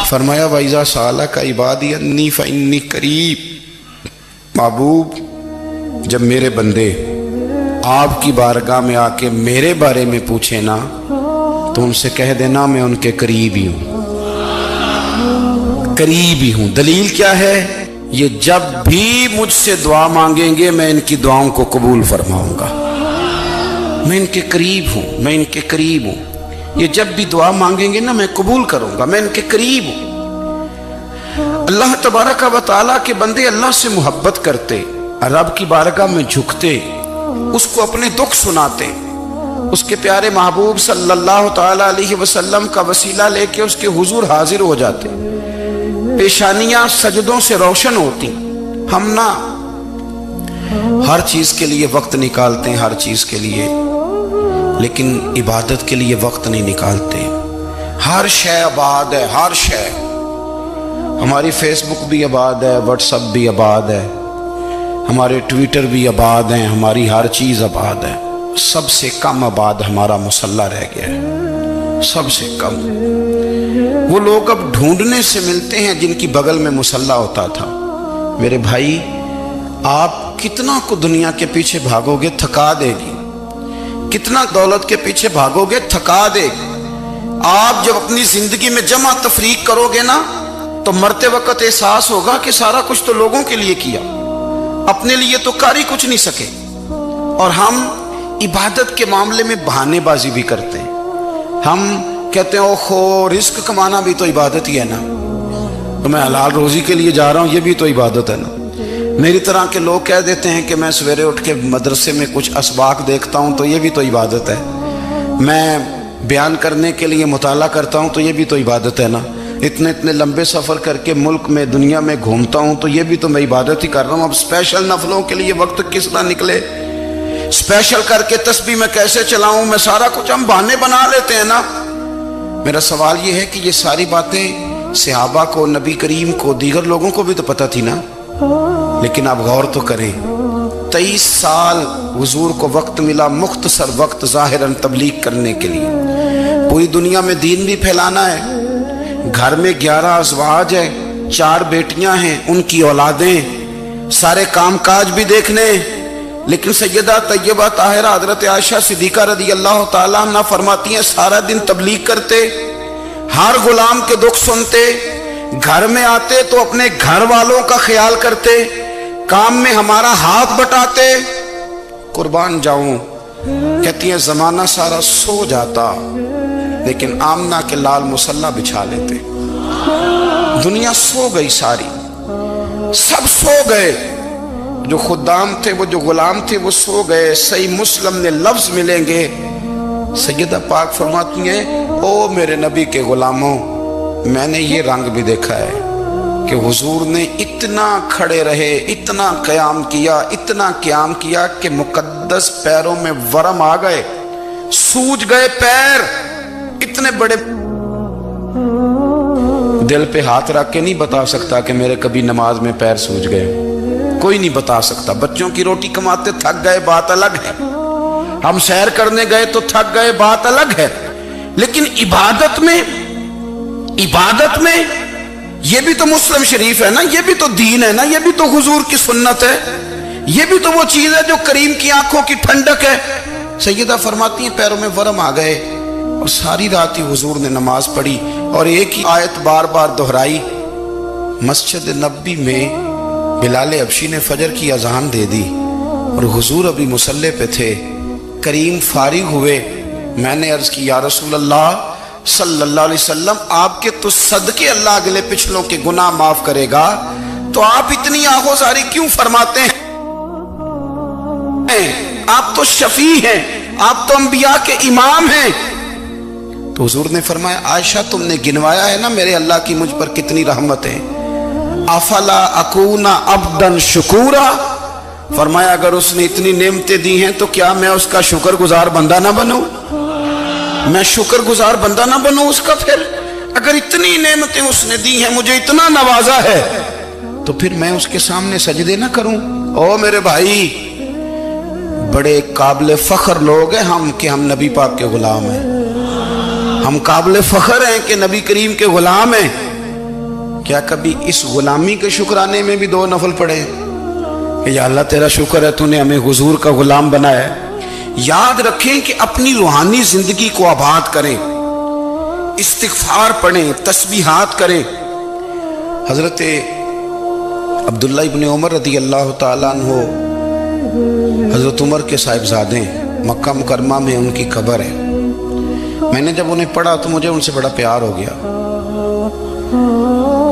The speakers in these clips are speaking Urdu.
فرمایا وَإِذَا سَأَلَكَ عِبَادِي أَنِّي فَإِنِّي قَرِيب، محبوب جب میرے بندے آپ کی بارگاہ میں آ کے میرے بارے میں پوچھیں نا تو ان سے کہہ دینا میں ان کے قریب ہی ہوں، قریب ہی ہوں۔ دلیل کیا ہے؟ یہ جب بھی مجھ سے دعا مانگیں گے میں ان کی دعاؤں کو قبول فرماؤں گا، میں ان کے قریب ہوں، میں ان کے قریب ہوں۔ یہ جب بھی دعا مانگیں گے نا میں قبول کروں گا، میں ان کے قریب ہوں۔ اللہ تبارک و تعالیٰ کے بندے اللہ سے محبت کرتے، رب کی بارگاہ میں جھکتے، اس کو اپنے دکھ سناتے، اس کے پیارے محبوب صلی اللہ تعالیٰ علیہ وسلم کا وسیلہ لے کے اس کے حضور حاضر ہو جاتے، پیشانیاں سجدوں سے روشن ہوتی۔ ہم نا ہر چیز کے لیے وقت نکالتے ہیں، ہر چیز کے لیے، لیکن عبادت کے لیے وقت نہیں نکالتے۔ ہر شے آباد ہے، ہر شے، ہماری فیس بک بھی آباد ہے، واٹس ایپ بھی آباد ہے، ہمارے ٹویٹر بھی آباد ہیں، ہماری ہر چیز آباد ہے۔ سب سے کم آباد ہمارا مصلی رہ گیا ہے، سب سے کم۔ وہ لوگ اب ڈھونڈنے سے ملتے ہیں جن کی بغل میں مصلی ہوتا تھا۔ میرے بھائی آپ کتنا کو دنیا کے پیچھے بھاگو گے تھکا دے گی، کتنا دولت کے پیچھے بھاگو گے تھکا دے گی۔ آپ جب اپنی زندگی میں جمع تفریق کرو گے نا تو مرتے وقت احساس ہوگا کہ سارا کچھ تو لوگوں کے لیے کیا، اپنے لیے تو کاری کچھ نہیں سکے۔ اور ہم عبادت کے معاملے میں بہانے بازی بھی کرتے ہیں۔ ہم کہتے ہیں اوہو رزق کمانا بھی تو عبادت ہی ہے نا، تو میں حلال روزی کے لیے جا رہا ہوں، یہ بھی تو عبادت ہے نا۔ میری طرح کے لوگ کہہ دیتے ہیں کہ میں سویرے اٹھ کے مدرسے میں کچھ اسباق دیکھتا ہوں تو یہ بھی تو عبادت ہے، میں بیان کرنے کے لیے مطالعہ کرتا ہوں تو یہ بھی تو عبادت ہے نا، اتنے لمبے سفر کر کے ملک میں دنیا میں گھومتا ہوں تو یہ بھی تو میں عبادت ہی کر رہا ہوں۔ اب اسپیشل نفلوں کے لیے وقت کس طرح نکلے، اسپیشل کر کے تسبیح میں کیسے چلاؤں، میں سارا کچھ ہم بہانے بنا لیتے ہیں نا۔ میرا سوال یہ ہے کہ یہ ساری باتیں صحابہ کو، نبی کریم کو، دیگر لوگوں کو بھی تو پتہ تھی نا، لیکن آپ غور تو کریں 23 سال حضور کو وقت ملا، مختصر وقت ظاہراً تبلیغ کرنے کے لیے، پوری دنیا میں دین بھی پھیلانا ہے۔ گھر میں 11 ازواج ہیں، 4 بیٹیاں ہیں، ان کی اولادیں، سارے کام کاج بھی دیکھنے، لیکن سیدہ طیبہ طاہرہ حضرت عائشہ صدیقہ رضی اللہ تعالیٰ عنہ فرماتی ہیں سارا دن تبلیغ کرتے، ہر غلام کے دکھ سنتے، گھر میں آتے تو اپنے گھر والوں کا خیال کرتے، کام میں ہمارا ہاتھ بٹاتے۔ قربان جاؤں، کہتی ہیں زمانہ سارا سو جاتا لیکن آمنہ کے لال مصلی بچھا لیتے۔ دنیا سو گئی، ساری سب سو گئے، جو خدام تھے، وہ جو غلام تھے وہ سو گئے۔ صحیح مسلم میں لفظ ملیں گے، سیدہ پاک فرماتی ہیں او میرے نبی کے غلاموں، میں نے یہ رنگ بھی دیکھا ہے کہ حضور نے اتنا کھڑے رہے، اتنا قیام کیا، اتنا قیام کیا کہ مقدس پیروں میں ورم آ گئے، سوج گئے پیر، اتنے بڑے۔ دل پہ ہاتھ رکھ کے نہیں بتا سکتا کہ میرے کبھی نماز میں پیر سوج گئے، کوئی نہیں بتا سکتا۔ بچوں کی روٹی کماتے تھک گئے بات الگ ہے، ہم سیر کرنے گئے تو تھک گئے بات الگ ہے، لیکن عبادت میں یہ بھی تو مسلم شریف ہے نا، یہ بھی تو دین ہے نا، یہ بھی تو حضور کی سنت ہے، یہ بھی تو وہ چیز ہے جو کریم کی آنکھوں کی ٹھنڈک ہے۔ سیدہ فرماتی ہیں پیروں میں ورم آ گئے، اور ساری رات ہی حضور نے نماز پڑھی اور ایک ہی آیت بار بار دہرائی۔ مسجد نبوی میں بلال حبشی نے فجر کی اذان دے دی اور حضور ابھی مصلی پہ تھے، کریم فارغ ہوئے، میں نے عرض کی یا رسول اللہ صلی اللہ علیہ وسلم آپ کے تو صدقے اللہ اگلے پچھلوں کے گناہ معاف کرے گا، تو آپ اتنی آہوزاری کیوں فرماتے ہیں؟ آپ تو شفیع ہیں، آپ تو انبیاء کے امام ہیں۔ تو حضور نے فرمایا عائشہ تم نے گنوایا ہے نا میرے اللہ کی مجھ پر کتنی رحمت ہے، افلا اکونا عبدا شکورا، فرمایا اگر اس نے اتنی نعمتیں دی ہیں تو کیا میں اس کا شکر گزار بندہ نہ بنوں، میں شکر گزار بندہ نہ بنوں اس کا؟ پھر اگر اتنی نعمتیں اس نے دی ہیں، مجھے اتنا نوازا ہے، تو پھر میں اس کے سامنے سجدے نہ کروں؟ او میرے بھائی، بڑے قابل فخر لوگ ہیں ہم کہ ہم نبی پاک کے غلام ہیں، ہم قابل فخر ہیں کہ نبی کریم کے غلام ہیں، کیا کبھی اس غلامی کے شکرانے میں بھی 2 نفل پڑھے کہ یا اللہ تیرا شکر ہے تو نے ہمیں حضور کا غلام بنایا ہے؟ یاد رکھیں کہ اپنی روحانی زندگی کو آباد کریں، استغفار پڑھیں، تسبیحات کریں۔ حضرت عبداللہ ابن عمر رضی اللہ تعالیٰ عنہ حضرت عمر کے صاحبزادے مکہ مکرمہ میں ان کی قبر ہے۔ میں نے جب انہیں پڑھا تو مجھے ان سے بڑا پیار ہو گیا،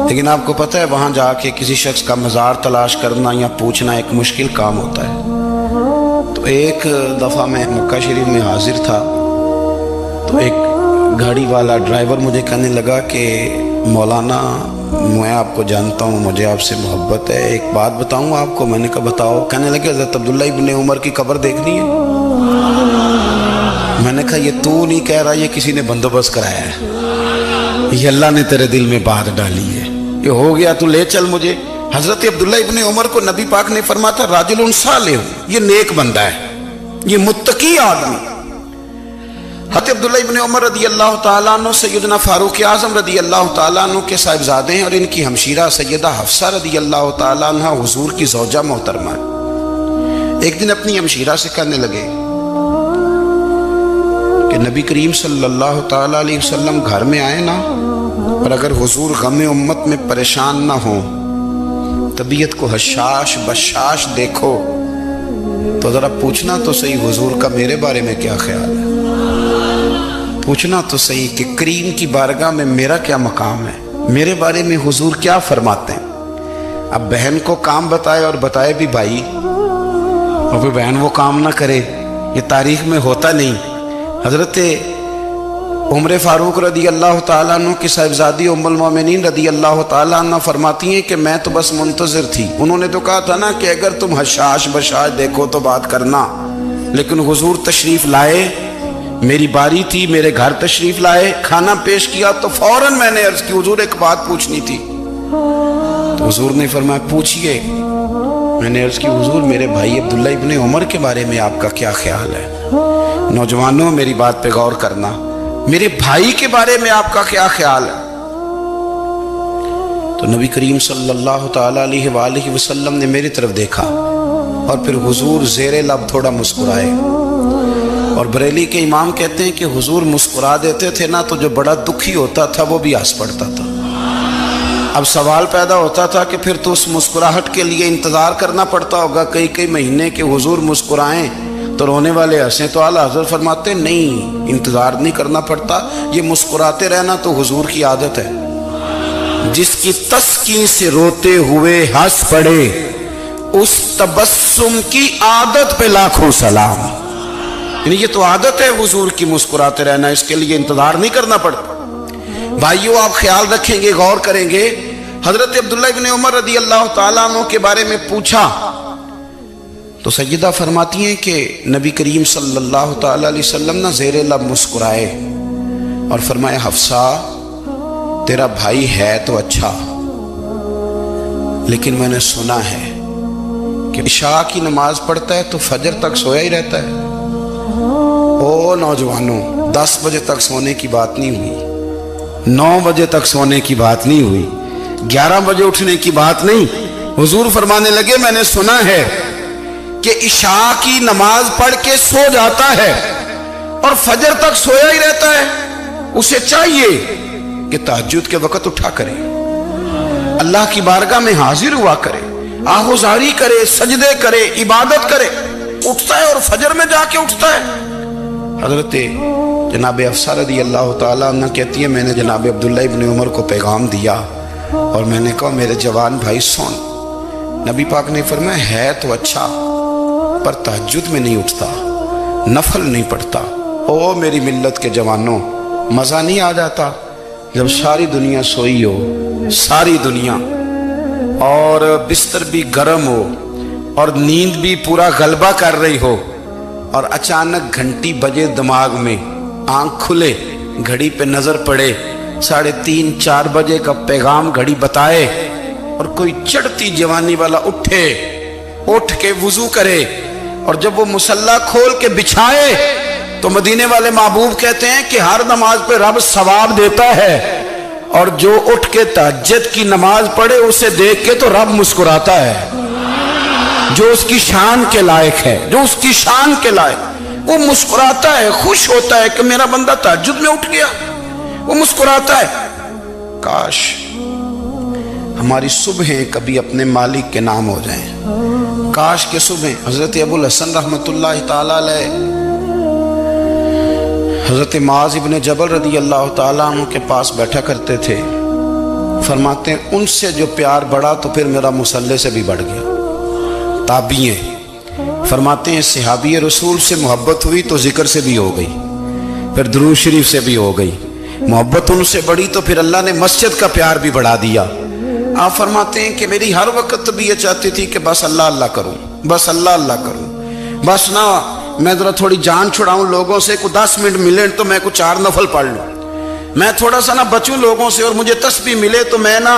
لیکن آپ کو پتہ ہے وہاں جا کے کسی شخص کا مزار تلاش کرنا یا پوچھنا ایک مشکل کام ہوتا ہے۔ تو ایک دفعہ میں مکہ شریف میں حاضر تھا تو ایک گاڑی والا ڈرائیور مجھے کہنے لگا کہ مولانا میں آپ کو جانتا ہوں، مجھے آپ سے محبت ہے، ایک بات بتاؤں آپ کو؟ میں نے کہا بتاؤ۔ کہنے لگے حضرت عبداللہ ابن عمر کی قبر دیکھنی ہے؟ میں نے کہا یہ تو نہیں کہہ رہا، یہ کسی نے بندوبست کرایا ہے، یہ اللہ نے تیرے دل میں بات ڈالی ہے، یہ ہو گیا تو لے چل مجھے۔ حضرت عبداللہ ابن عمر کو نبی پاک نے فرمایا تھا راجل صالح، یہ نیک بندہ ہے، یہ متقی آدمی۔ حضرت عبداللہ ابن عمر رضی اللہ تعالیٰ عنہ سیدنا فاروق اعظم رضی اللہ تعالیٰ عنہ کے صاحبزادے ہیں، اور ان کی ہمشیرہ سیدہ حفصہ رضی اللہ تعالیٰ عنہ حضور کی زوجہ محترمہ ہے۔ ایک دن اپنی ہمشیرہ سے کہنے لگے کہ نبی کریم صلی اللہ تعالیٰ علیہ وسلم گھر میں آئے نا، اور اگر حضور غم امت میں پریشان نہ ہوں، طبیعت کو حشاش بشاش دیکھو تو ذرا پوچھنا تو صحیح حضور کا میرے بارے میں کیا خیال ہے، پوچھنا تو صحیح کہ کریم کی بارگاہ میں میرا کیا مقام ہے، میرے بارے میں حضور کیا فرماتے ہیں۔ اب بہن کو کام بتائے اور بتائے بھی بھائی، اور پھر بہن وہ کام نہ کرے، یہ تاریخ میں ہوتا نہیں۔ حضرت عمر فاروق رضی اللہ تعالیٰ عنہ کی صاحبزادی ام المومنین رضی اللہ تعالیٰ عنہ فرماتی ہیں کہ میں تو بس منتظر تھی، انہوں نے تو کہا تھا نا کہ اگر تم حشاش بشاش دیکھو تو بات کرنا، لیکن حضور تشریف لائے، میری باری تھی، میرے گھر تشریف لائے، کھانا پیش کیا تو فوراً میں نے عرض کی حضور ایک بات پوچھنی تھی۔ تو حضور نے فرمایا پوچھئے۔ میں نے عرض کی حضور میرے بھائی عبداللہ ابن عمر کے بارے میں آپ کا کیا خیال ہے؟ نوجوانوں میری بات پہ غور کرنا، میرے بھائی کے بارے میں آپ کا کیا خیال ہے؟ تو نبی کریم صلی اللہ تعالیٰ علیہ وآلہ وسلم نے میری طرف دیکھا اور پھر حضور زیر لب تھوڑا مسکرائے، اور بریلی کے امام کہتے ہیں کہ حضور مسکرا دیتے تھے نا تو جو بڑا دکھی ہوتا تھا وہ بھی ہنس پڑتا تھا۔ اب سوال پیدا ہوتا تھا کہ پھر تو اس مسکراہٹ کے لیے انتظار کرنا پڑتا ہوگا کئی مہینے کہ حضور مسکرائیں تو رونے والے ہنسیں، تو اعلیٰ حضرت فرماتے نہیں، انتظار نہیں کرنا پڑتا، یہ مسکراتے رہنا تو حضور کی عادت ہے۔ جس کی تسکین سے روتے ہوئے ہنس پڑے اس تبسم کی عادت پہ لاکھوں سلام، یعنی یہ تو عادت ہے حضور کی مسکراتے رہنا، اس کے لیے انتظار نہیں کرنا پڑتا۔ بھائیو آپ خیال رکھیں گے، غور کریں گے، حضرت عبداللہ ابن عمر رضی اللہ تعالیٰ عنہ کے بارے میں پوچھا تو سیدہ فرماتی ہیں کہ نبی کریم صلی اللہ تعالیٰ علیہ وسلم نہ زیر لب مسکرائے اور فرمایا حفصہ تیرا بھائی ہے تو اچھا، لیکن میں نے سنا ہے کہ عشاء کی نماز پڑھتا ہے تو فجر تک سویا ہی رہتا ہے۔ او نوجوانوں، 10 بجے تک سونے کی بات نہیں ہوئی، 9 بجے تک سونے کی بات نہیں ہوئی، 11 بجے اٹھنے کی بات نہیں۔ حضور فرمانے لگے میں نے سنا ہے کہ عشاء کی نماز پڑھ کے سو جاتا ہے اور فجر تک سویا ہی رہتا ہے، اسے چاہیے کہ تہجد کے وقت اٹھا کرے، اللہ کی بارگاہ میں حاضر ہوا کرے، آہوزاری کرے، سجدے کرے، عبادت کرے، اٹھتا ہے اور فجر میں جا کے اٹھتا ہے۔ حضرت جناب حفصہ رضی اللہ تعالیٰ عنہ کہتی ہے میں نے جناب عبداللہ ابن عمر کو پیغام دیا اور میں نے کہا میرے جوان بھائی سن، نبی پاک نے فرمایا ہے تو اچھا پر تہجد میں نہیں اٹھتا، نفل نہیں پڑھتا۔ او میری ملت کے جوانوں، مزہ نہیں آ جاتا جب ساری دنیا سوئی ہو، ساری دنیا، اور بستر بھی گرم ہو اور نیند بھی پورا غلبہ کر رہی ہو، اور اچانک گھنٹی بجے دماغ میں، آنکھ کھلے، گھڑی پہ نظر پڑے، 3:30 4 بجے کا پیغام گھڑی بتائے، اور کوئی چڑھتی جوانی والا اٹھ کے وضو کرے، اور جب وہ مصلی کھول کے بچھائے تو مدینے والے محبوب کہتے ہیں کہ ہر نماز پہ رب ثواب دیتا ہے، اور جو اٹھ کے تہجد کی نماز پڑھے اسے دیکھ کے تو رب مسکراتا ہے، جو اس کی شان کے لائق ہے، جو اس کی شان کے لائق، وہ مسکراتا ہے، خوش ہوتا ہے کہ میرا بندہ تہجد میں اٹھ گیا، وہ مسکراتا ہے۔ کاش ہماری صبحیں کبھی اپنے مالک کے نام ہو جائیں، کاش کے صبحیں۔ حضرت ابو الحسن رحمت اللہ تعالیٰ علیہ حضرت معاذ ابن جبل رضی اللہ تعالیٰ عنہ کے پاس بیٹھا کرتے تھے، فرماتے ہیں ان سے جو پیار بڑھا تو پھر میرا مصلی سے بھی بڑھ گیا۔ تابعی ہیں، فرماتے ہیں صحابی رسول سے محبت ہوئی تو ذکر سے بھی ہو گئی، پھر درود شریف سے بھی ہو گئی، محبت ان سے بڑھی تو پھر اللہ نے مسجد کا پیار بھی بڑھا دیا۔ آپ فرماتے ہیں کہ میری ہر وقت بھی یہ چاہتی تھی کہ بس اللہ اللہ کروں، بس اللہ اللہ کروں، بس نہ میں ذرا تھوڑی جان چھڑاؤں لوگوں سے، کوئی 10 منٹ ملے تو میں کچھ 4 نفل پڑھ لوں، میں تھوڑا سا نہ بچوں لوگوں سے، اور مجھے تسبیح ملے تو میں نہ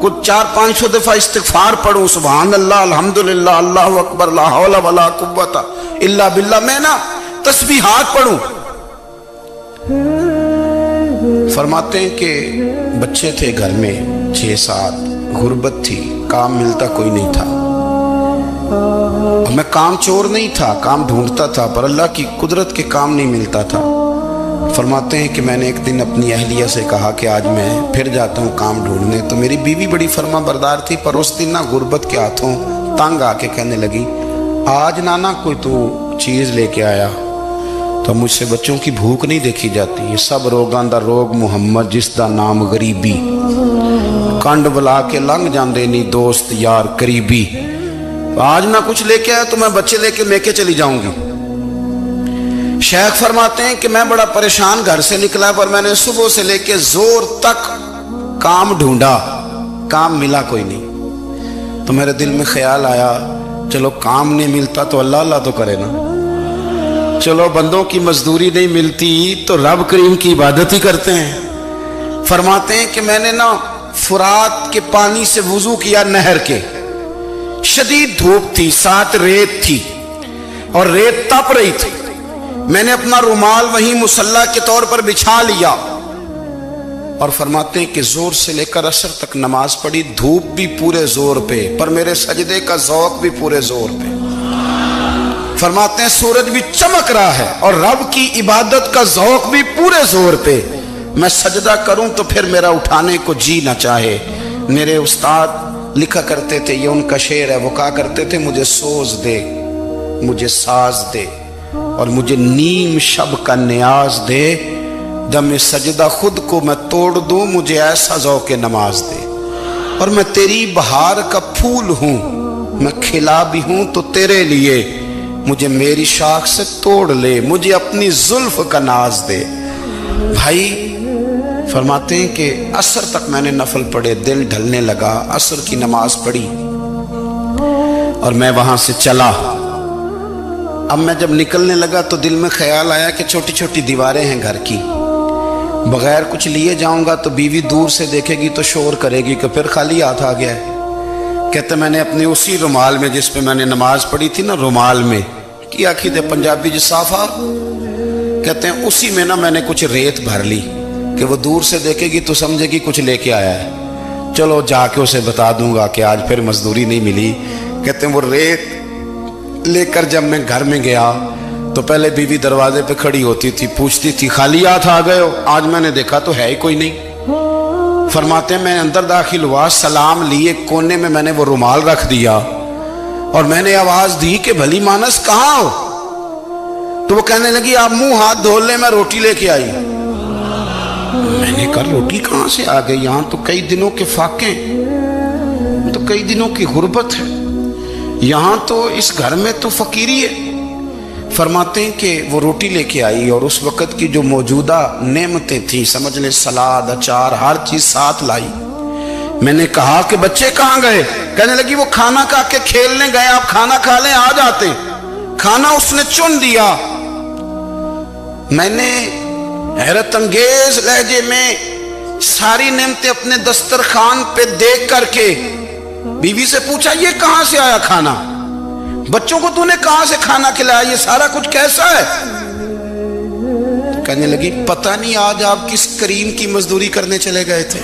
کچھ 400-500 دفعہ استغفار پڑھوں، سبحان اللہ، الحمدللہ، اللہ اکبر، لا حول ولا قوت الا باللہ، میں نہ تسبیحات پڑھوں۔ فرماتے ہیں کہ بچے تھے گھر میں 6-7، غربت تھی، کام ملتا کوئی نہیں تھا، اور میں کام چور نہیں تھا، کام ڈھونڈتا تھا، پر اللہ کی قدرت کے کام نہیں ملتا تھا۔ فرماتے ہیں کہ میں نے ایک دن اپنی اہلیہ سے کہا کہ آج میں پھر جاتا ہوں کام ڈھونڈنے، تو میری بیوی بڑی فرما بردار تھی، پر اس دن نہ غربت کے ہاتھوں تنگ آ کے کہنے لگی آج نانا کوئی تو چیز لے کے آیا، تو مجھ سے بچوں کی بھوک نہیں دیکھی جاتی، یہ سب روگاں دا روگ محمد جس دا نام غریبی، کنڈ بلا کے لنگ جاندے نہیں دوست یار قریبی، آج نہ کچھ لے کے آیا تو میں بچے لے کے چلی جاؤں گی۔ شیخ فرماتے ہیں کہ میں بڑا پریشان گھر سے نکلا، پر میں نے صبح سے لے کے زور تک کام ڈھونڈا، کام ملا کوئی نہیں، تو میرے دل میں خیال آیا چلو کام نہیں ملتا تو اللہ اللہ تو کرے نا، چلو بندوں کی مزدوری نہیں ملتی تو رب کریم کی عبادت ہی کرتے ہیں۔ فرماتے ہیں کہ میں نے نا فرات کے پانی سے وضو کیا، نہر کے، شدید دھوپ تھی، ساتھ ریت تھی اور ریت تپ رہی تھی، میں نے اپنا رومال وہیں مصلی کے طور پر بچھا لیا، اور فرماتے ہیں کہ زور سے لے کر عصر تک نماز پڑھی، دھوپ بھی پورے زور پہ، پر میرے سجدے کا ذوق بھی پورے زور پہ۔ فرماتے ہیں سورج بھی چمک رہا ہے اور رب کی عبادت کا ذوق بھی پورے زور پہ، میں سجدہ کروں تو پھر میرا اٹھانے کو جی نہ چاہے۔ میرے استاد لکھا کرتے تھے، یہ ان کا شعر ہے، وہ کہا کرتے تھے مجھے سوز دے، مجھے ساز دے، اور مجھے نیم شب کا نیاز دے، دم سجدہ خود کو میں توڑ دوں، مجھے ایسا ذوق نماز دے، اور میں تیری بہار کا پھول ہوں، میں کھلا بھی ہوں تو تیرے لیے، مجھے میری شاخ سے توڑ لے، مجھے اپنی زلف کا ناز دے۔ بھائی فرماتے ہیں کہ عصر تک میں نے نفل پڑھے، دل ڈھلنے لگا، عصر کی نماز پڑھی اور میں وہاں سے چلا۔ اب میں جب نکلنے لگا تو دل میں خیال آیا کہ چھوٹی چھوٹی دیواریں ہیں گھر کی، بغیر کچھ لیے جاؤں گا تو بیوی دور سے دیکھے گی تو شور کرے گی کہ پھر خالی ہاتھ آ گیا ہے۔ کہتے میں نے اپنے اسی رومال میں جس پہ میں نے نماز پڑھی تھی نا، رومال میں کی آخی دے پنجابی جسافہ، کہتے ہیں اسی میں نا میں نے کچھ ریت بھر لی کہ وہ دور سے دیکھے گی تو سمجھے گی کچھ لے کے آیا ہے، چلو جا کے اسے بتا دوں گا کہ آج پھر مزدوری نہیں ملی۔ کہتے ہیں وہ ریت لے کر جب میں گھر میں گیا تو پہلے بیوی دروازے پہ کھڑی ہوتی تھی، پوچھتی تھی خالی ہاتھ آ گئے ہو؟ آج میں نے دیکھا تو ہے ہی کوئی نہیں۔ فرماتے ہیں میں اندر داخل ہوا، سلام لیے، کونے میں میں نے وہ رومال رکھ دیا اور میں نے آواز دی کہ بھلی مانس کہاں ہو؟ تو وہ کہنے لگی آپ منہ ہاتھ دھو لیں، میں روٹی لے کے آئی۔ میں نے کہا روٹی کہاں سے آ گئی؟ یہاں تو کئی دنوں کے فاقے، تو کئی دنوں کی غربت ہے، یہاں تو اس گھر میں تو فقیری ہے۔ فرماتے ہیں کہ وہ روٹی لے کے آئی اور اس وقت کی جو موجودہ نعمتیں تھیں، سمجھ لیں سلاد، اچار، ہر چیز ساتھ لائی۔ میں نے کہا کہ بچے کہاں گئے؟ کہنے لگی وہ کھانا کھا کے کھیلنے گئے، آپ کھانا کھا لیں آ جاتے۔ کھانا اس نے چن دیا۔ میں نے حیرت انگیز لہجے میں ساری نعمتیں اپنے دسترخوان پہ دیکھ کر کے بیوی سے پوچھا یہ کہاں سے آیا کھانا؟ بچوں کو تو نے کہاں سے کھانا کھلایا؟ یہ سارا کچھ کیسا ہے؟ کہنے لگی پتہ نہیں آج آپ کس کریم کی مزدوری کرنے چلے گئے تھے،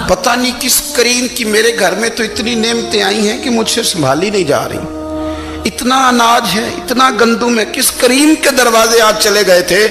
پتہ نہیں کس کریم کی، میرے گھر میں تو اتنی نعمتیں آئی ہیں کہ مجھ سے سنبھالی نہیں جا رہی، اتنا اناج ہے، اتنا گندم ہے، کس کریم کے دروازے آج چلے گئے تھے؟